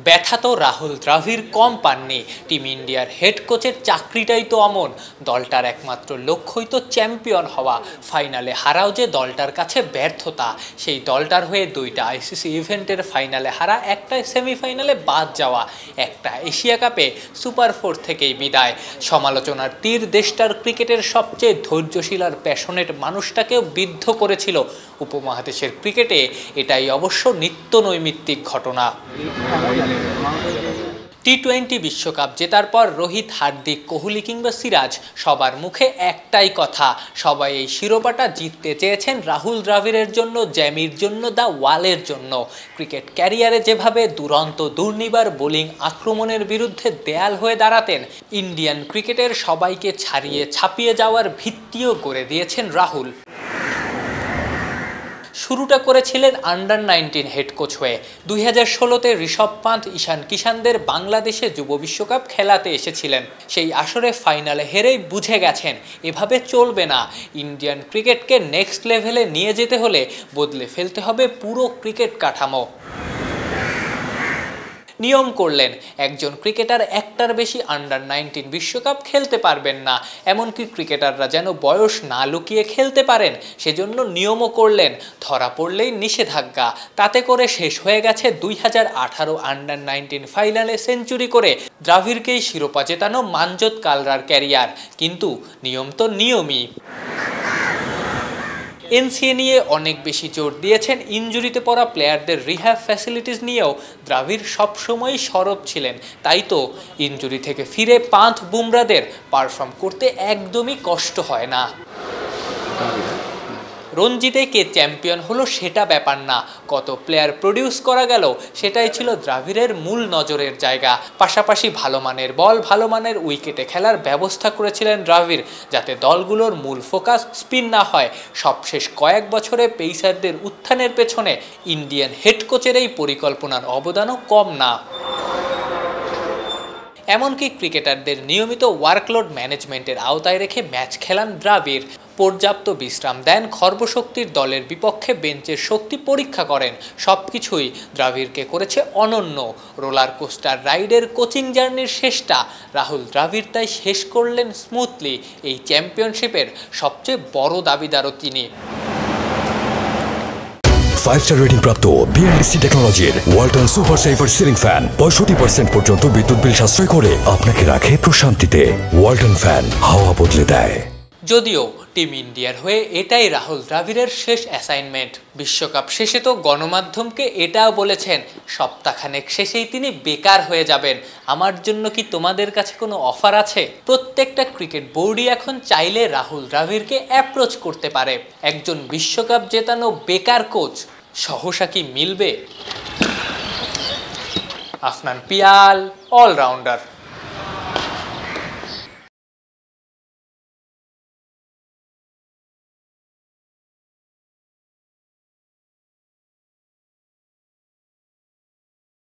ব্যথা তো রাহুল দ্রাভিড় কম পাননি। টিম ইন্ডিয়ার হেড কোচের চাকরিটাই তো অমন। দলটার একমাত্র লক্ষ্যই তো চ্যাম্পিয়ন হওয়া। ফাইনালে হারাও যে দলটার কাছে ব্যর্থতা। সেই দলটার হয়ে দুইটা আইসিসি ইভেন্টের ফাইনালে হারা, একটা সেমিফাইনালে বাদ যাওয়া, একটা এশিয়া কাপে সুপার 4 থেকেই বিদায়। সমালোচনার তীর দেশটার ক্রিকেটের সবচেয়ে ধৈর্যশীল আর প্যাশনেট মানুষটাকেও বিদ্ধ করেছিল। উপমহাদেশের ক্রিকেটে এটাই অবশ্য নিত্য নৈমিত্তিক ঘটনা। টি-20 বিশ্বকাপ জেতার পর রোহিত, হার্দিক, কোহলি কিংবা সিরাজ সবার মুখে একটাই কথা, সবাই এই শিরোপাটা জিততে চেয়েছেন রাহুল দ্রাভিড়ের জন্য, জ্যামির জন্য, দ্য ওয়ালের জন্য। ক্রিকেট ক্যারিয়ারে যেভাবে দুরন্ত দুর্নিবার বোলিং আক্রমণের বিরুদ্ধে দেয়াল হয়ে দাঁড়াতেন, ইন্ডিয়ান ক্রিকেটের সবাইকে ছাড়িয়ে ছাপিয়ে যাওয়ার ভিত্তিও গড়ে দিয়েছেন রাহুল। শুরুটা করেছিলেন আন্ডার-19 হেড কোচ হয়ে। 2016-তে ঋষভ পান্থ, ঈশান কিষানদের বাংলাদেশে যুব বিশ্বকাপ খেলাতে এসেছিলেন। সেই আসরে ফাইনালে হেরেই বুঝে গেছেন এভাবে চলবে না। ইন্ডিয়ান ক্রিকেটকে নেক্সট লেভেলে নিয়ে যেতে হলে বদলে ফেলতে হবে পুরো ক্রিকেট কাঠামো। নিয়ম করলেন, একজন ক্রিকেটার একটার বেশি আন্ডার-19 বিশ্বকাপ খেলতে পারবেন না। এমনকি ক্রিকেটাররা যেন বয়স না লুকিয়ে খেলতে পারেন, সেজন্য নিয়মও করলেন, ধরা পড়লেই নিষেধাজ্ঞা। তাতে করে শেষ হয়ে গেছে 2018 আন্ডার-19 ফাইনালে সেঞ্চুরি করে দ্রাভিড়কেই শিরোপা জেতানো মানজত কালরার ক্যারিয়ার। কিন্তু নিয়ম তো নিয়মই। এনসিএ নিয়ে অনেক বেশি জোর দিয়েছেন। ইনজুরিতে পড়া প্লেয়ারদের রিহ্যাব ফ্যাসিলিটিস নিয়েও দ্রাভিড় সবসময়ই সরব ছিলেন। তাই তো ইনজুরি থেকে ফিরে পান্থ, বুমরাদের পারফর্ম করতে একদমই কষ্ট হয় না। রঞ্জিতে কে চ্যাম্পিয়ন হলো সেটা ব্যাপার না, কত প্লেয়ার প্রডিউস করা গেল সেটাই ছিল দ্রাভিড়ের মূল নজরের জায়গা। পাশাপাশি ভালো মানের বল, ভালো মানের উইকেটে খেলার ব্যবস্থা করেছিলেন দ্রাভিড়, যাতে দলগুলোর মূল ফোকাস স্পিন না হয়। সবশেষ কয়েক বছরে পেসারদের উত্থানের পেছনে ইন্ডিয়ান হেড কোচের এই পরিকল্পনার অবদানও কম না। এমনকি ক্রিকেটারদের নিয়মিত ওয়ার্কলোড ম্যানেজমেন্টের আওতায় রেখে ম্যাচ খেলান দ্রাভিড়। পর্যাপ্ত বিশ্রাম দেন, খর্বশক্তির দলের বিপক্ষে বেঞ্চের শক্তি পরীক্ষা করেন। সবকিছুই দ্রাভিড়কে করেছে অনন্য। রোলার কোস্টার রাইডের কোচিং জার্নির শেষটা রাহুল দ্রাভিড় তাই শেষ করলেন স্মুথলি। এই চ্যাম্পিয়নশিপের সবচেয়ে বড় দাবিদারও তিনি। 5-স্টার রেটিং প্রাপ্ত BLDC টেকনোলজির Walton super saver ceiling fan 65% পর্যন্ত বিদ্যুৎ বিল সাশ্রয় করে আপনাকে রাখে প্রশান্তিতে। ওয়ালটন ফ্যান হাওয়া বদলে দেয়। যদিও টিম ইন্ডিয়ার হয়ে এটাই রাহুল দ্রাভিড়ের শেষ অ্যাসাইনমেন্ট। বিশ্বকাপ শেষে তো গণমাধ্যমকে এটাও বলেছেন, সপ্তাহখানেক শেষেই তিনি বেকার হয়ে যাবেন। আমার জন্য কি তোমাদের কাছে কোনো অফার আছে? প্রত্যেকটা ক্রিকেট বোর্ডই এখন চাইলে রাহুল দ্রাভিড়কে অ্যাপ্রোচ করতে পারে। একজন বিশ্বকাপ জেতানো বেকার কোচ সহসা কি মিলবে? আফনান পিয়াল, অলরাউন্ডার।